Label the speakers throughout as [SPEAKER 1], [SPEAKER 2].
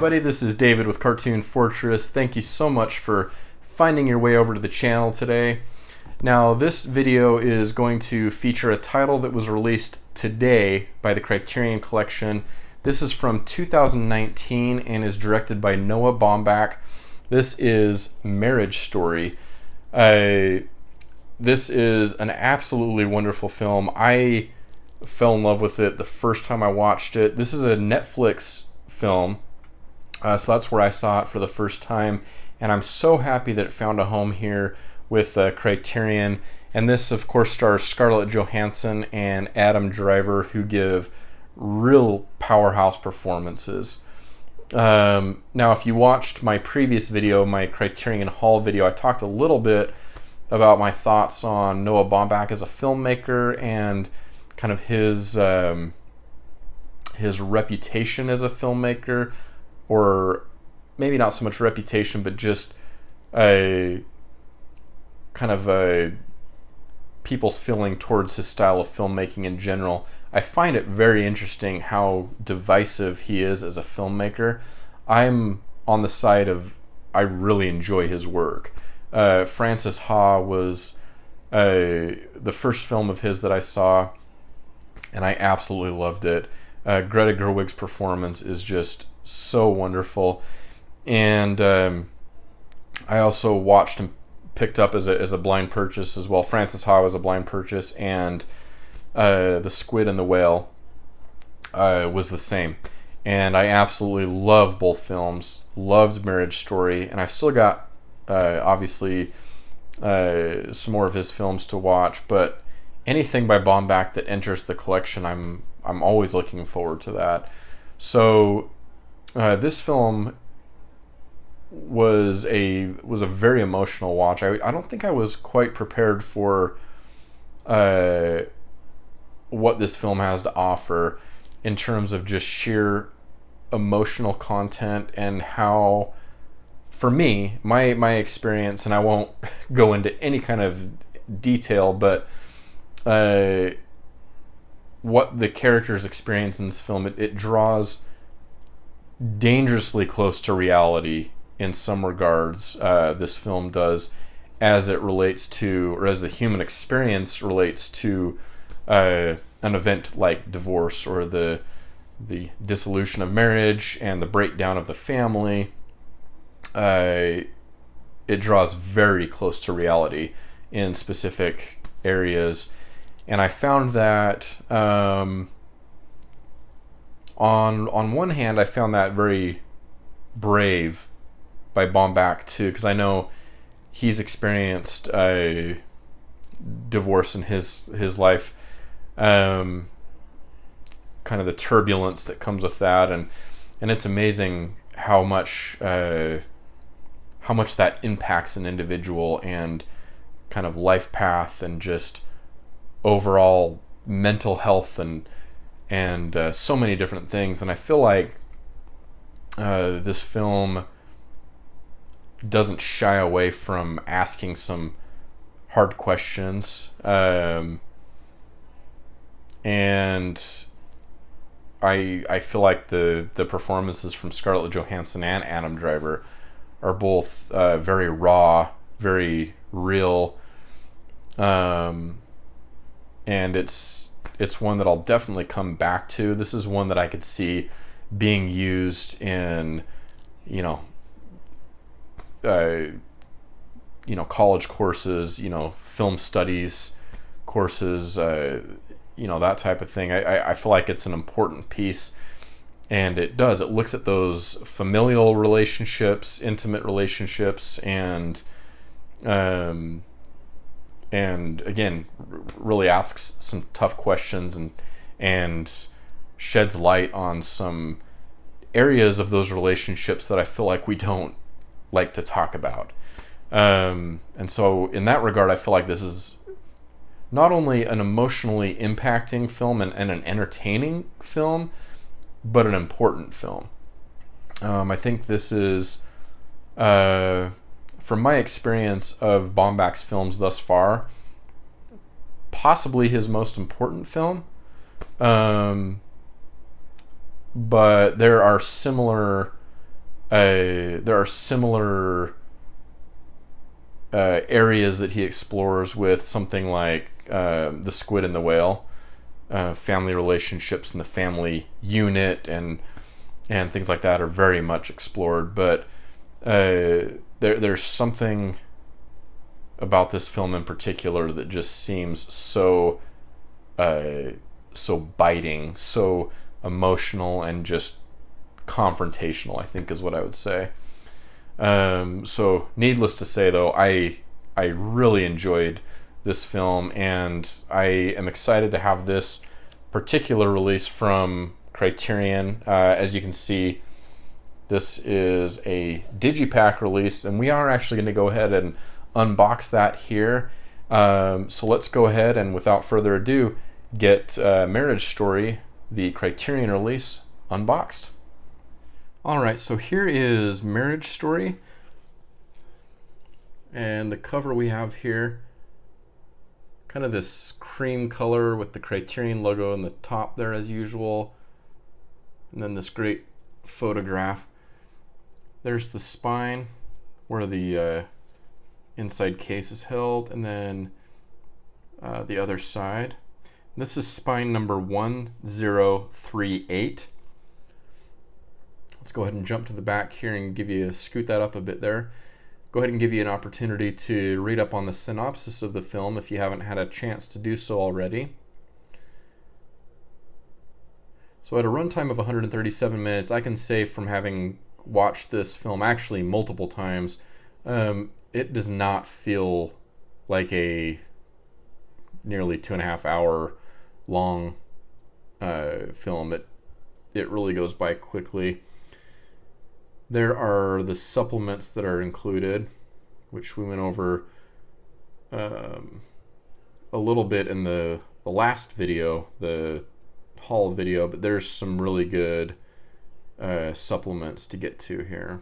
[SPEAKER 1] everybody, this is David with Cartoon Fortress. Thank you so much for finding your way over to the channel today. Now, this video is going to feature a title that was released today by the Criterion Collection. This is from 2019 and is directed by Noah Baumbach. This is Marriage Story. This is an absolutely wonderful film. I fell in love with it the first time I watched it. This is a Netflix film, so that's where I saw it for the first time, and I'm so happy that it found a home here with Criterion. And this, of course, stars Scarlett Johansson and Adam Driver, who give real powerhouse performances. Now, if you watched my previous video, my Criterion Hall video, I talked a little bit about my thoughts on Noah Baumbach as a filmmaker and kind of his reputation as a filmmaker, or maybe not so much reputation, but just a kind of a people's feeling towards his style of filmmaking in general. I find it very interesting how divisive he is as a filmmaker. I'm on the side of I really enjoy his work. Frances Ha was the first film of his that I saw, and I absolutely loved it. Greta Gerwig's performance is just so wonderful, and I also watched and picked up as a blind purchase as well. Frances Ha was a blind purchase, and The Squid and the Whale was the same. And I absolutely love both films. Loved Marriage Story, and I've still got obviously some more of his films to watch, but anything by Baumbach that enters the collection, I'm always looking forward to that. So this film was a very emotional watch. I don't think I was quite prepared for what this film has to offer in terms of just sheer emotional content, and how, for me, my experience, and I won't go into any kind of detail, but what the characters experience in this film, it draws dangerously close to reality in some regards. This film does, as it relates to, or as the human experience relates to an event like divorce, or the dissolution of marriage and the breakdown of the family. It draws very close to reality in specific areas. And I found that on one hand, I found that very brave by Baumbach too, because I know he's experienced a divorce in his life, kind of the turbulence that comes with that, and it's amazing how much that impacts an individual and kind of life path and just overall mental health and so many different things. And I feel like this film doesn't shy away from asking some hard questions, and I feel like the performances from Scarlett Johansson and Adam Driver are both very raw, very real, and it's one that I'll definitely come back to. This is one that I could see being used in, college courses, film studies courses, that type of thing. I feel like it's an important piece, and it looks at those familial relationships, intimate relationships, and again, really asks some tough questions and sheds light on some areas of those relationships that I feel like we don't like to talk about. And so in that regard, I feel like this is not only an emotionally impacting film and an entertaining film, but an important film. I think this is, from my experience of Baumbach's films thus far, possibly his most important film. But there are similar there are similar areas that he explores with something like The Squid and the Whale, family relationships and the family unit and things like that are very much explored. But there's something about this film in particular that just seems so biting, so emotional, and just confrontational, I think is what I would say. So needless to say, though, I really enjoyed this film, and I am excited to have this particular release from Criterion. As you can see, this is a digipack release, and we are actually going to go ahead and unbox that here. So let's go ahead and, without further ado, get Marriage Story, the Criterion release, unboxed. Alright, so here is Marriage Story, and the cover we have here, kind of this cream color with the Criterion logo in the top there as usual, and then this great photograph. There's the spine where the inside case is held, and then the other side. This is spine number 1038. Let's go ahead and jump to the back here and scoot that up a bit there. Go ahead and give you an opportunity to read up on the synopsis of the film if you haven't had a chance to do so already. So at a runtime of 137 minutes, I can say from having watched this film actually multiple times, it does not feel like a nearly 2.5 hour long film. It really goes by quickly. There are the supplements that are included, which we went over a little bit in the last video, the haul video, but there's some really good supplements to get to here.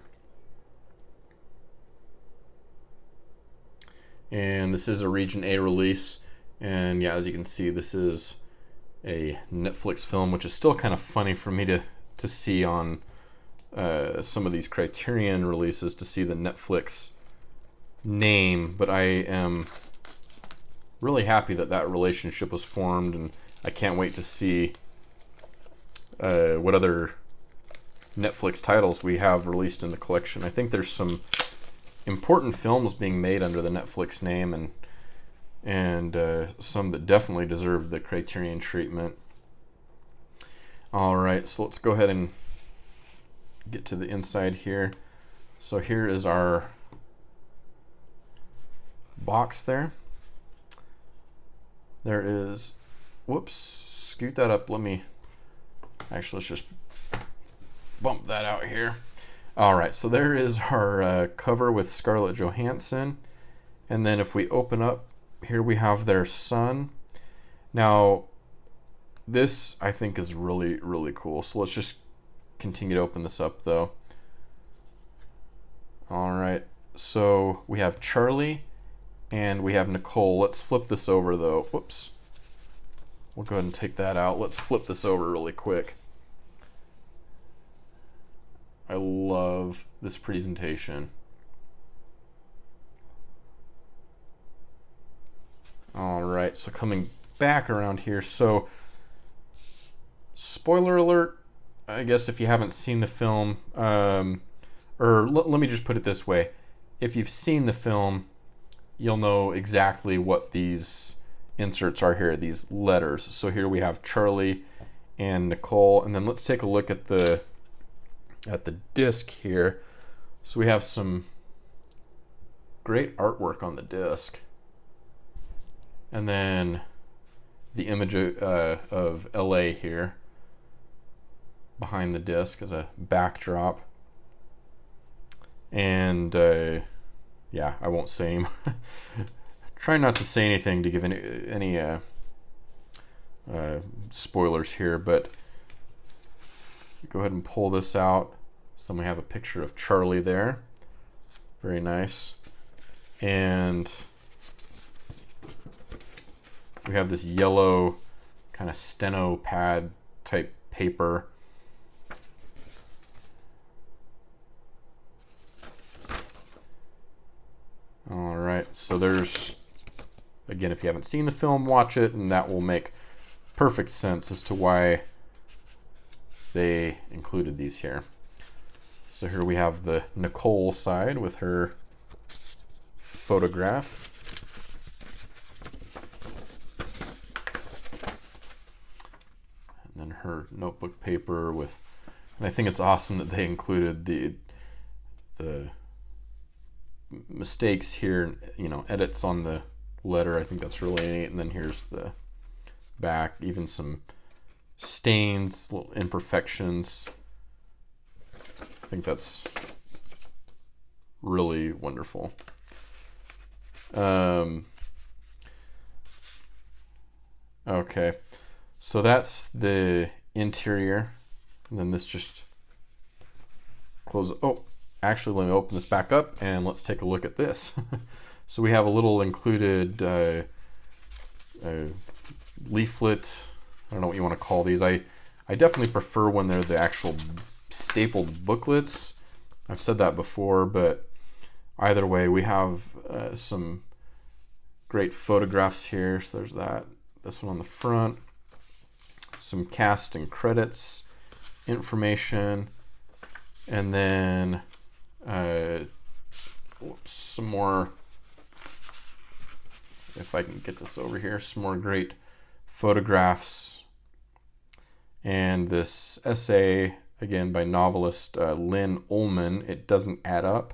[SPEAKER 1] And this is a Region A release, and yeah, as you can see, this is a Netflix film, which is still kind of funny for me to see on some of these Criterion releases, to see the Netflix name, but I am really happy that relationship was formed, and I can't wait to see what other Netflix titles we have released in the collection. I think there's some important films being made under the Netflix name, and some that definitely deserve the Criterion treatment. Alright, so let's go ahead and get to the inside here. So here is our box there. There is, whoops, scoot that up. Let's just bump that out here. Alright, so there is our cover with Scarlett Johansson. And then if we open up, here we have their son. Now, this I think is really, really cool. So let's just continue to open this up though. Alright, so we have Charlie and we have Nicole. Let's flip this over though. Whoops. We'll go ahead and take that out. Let's flip this over really quick. I love this presentation. Alright, so coming back around here, so spoiler alert, I guess if you haven't seen the film, or let me just put it this way. If you've seen the film, you'll know exactly what these inserts are here, these letters. So here we have Charlie and Nicole, and then let's take a look at the disc here. So we have some great artwork on the disc. And then the image of LA here behind the disc as a backdrop. And yeah, I won't say any try not to say anything to give any spoilers here, but go ahead and pull this out. So we have a picture of Charlie there. Very nice. And we have this yellow kind of steno pad type paper. so there's, again, if you haven't seen the film, watch it, and that will make perfect sense as to why they included these here. So here we have the Nicole side with her photograph. And then her notebook paper with, and I think it's awesome that they included the mistakes here, you know, edits on the letter. I think that's really neat. And then here's the back, even some stains, little imperfections. I think that's really wonderful. Okay, so that's the interior, and then this just closes. Oh, actually, let me open this back up and let's take a look at this. So we have a little included leaflet. I don't know what you want to call these. I definitely prefer when they're the actual stapled booklets. I've said that before, but either way, we have some great photographs here. So there's that. This one on the front. Some cast and credits information, and then some more, if I can get this over here, some more great photographs, and this essay, again by novelist Lynn Ullman, It Doesn't Add Up.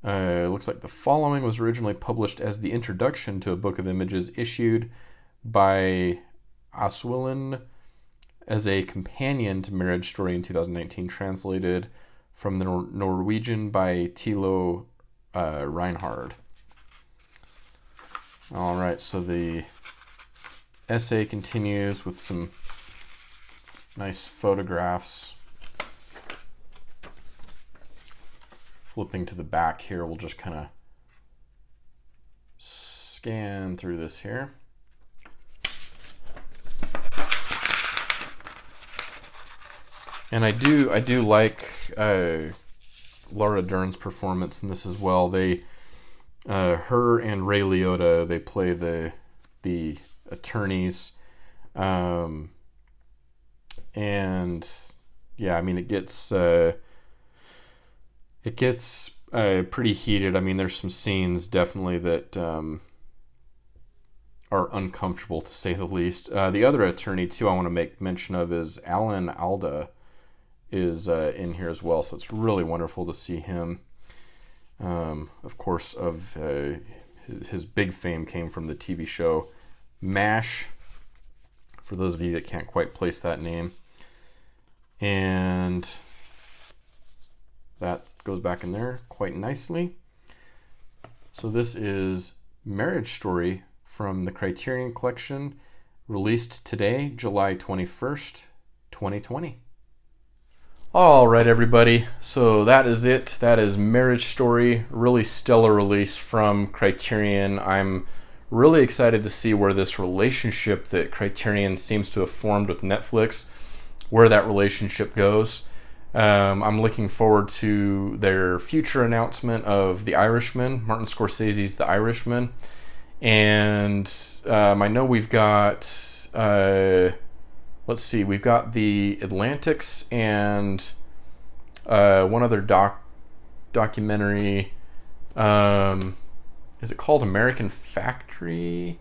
[SPEAKER 1] It looks like the following was originally published as the introduction to a book of images issued by Aswillen as a companion to Marriage Story in 2019, translated from the Norwegian by Thilo Reinhard. All right, so the essay continues with some nice photographs. Flipping to the back here, we'll just kind of scan through this here. And I do like Laura Dern's performance in this as well. They, her and Ray Liotta, they play the attorneys, and yeah, I mean it gets pretty heated. I mean, there's some scenes definitely that are uncomfortable, to say the least. The other attorney too I want to make mention of is Alan Alda is in here as well, so it's really wonderful to see him. Of course, his big fame came from the TV show MASH, for those of you that can't quite place that name. And that goes back in there quite nicely. So this is Marriage Story from the Criterion Collection, released today, July 21st, 2020. All right, everybody. So that is it. That is Marriage Story. Really stellar release from Criterion. I'm really excited to see where this relationship that Criterion seems to have formed with Netflix, where that relationship goes. I'm looking forward to their future announcement of The Irishman, Martin Scorsese's The Irishman. And I know we've got... let's see, we've got the Atlantics and one other documentary. Is it called American Factory?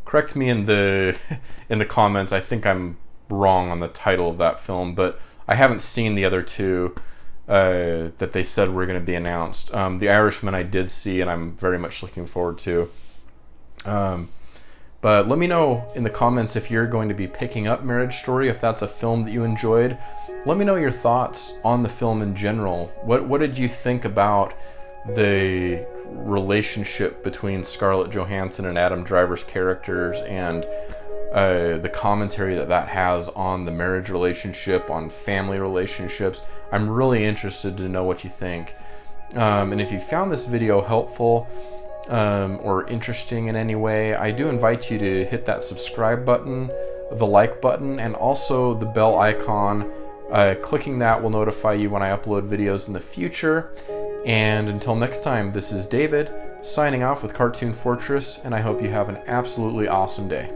[SPEAKER 1] Correct me in the comments. I think I'm wrong on the title of that film, but I haven't seen the other two that they said were going to be announced. The Irishman I did see, and I'm very much looking forward to. But let me know in the comments if you're going to be picking up Marriage Story, if that's a film that you enjoyed. Let me know your thoughts on the film in general. What did you think about the relationship between Scarlett Johansson and Adam Driver's characters, and the commentary that has on the marriage relationship, on family relationships? I'm really interested to know what you think. And if you found this video helpful, or interesting in any way, I do invite you to hit that subscribe button, the like button, and also the bell icon. Clicking that will notify you when I upload videos in the future. And until next time, this is David signing off with Cartoon Fortress, and I hope you have an absolutely awesome day.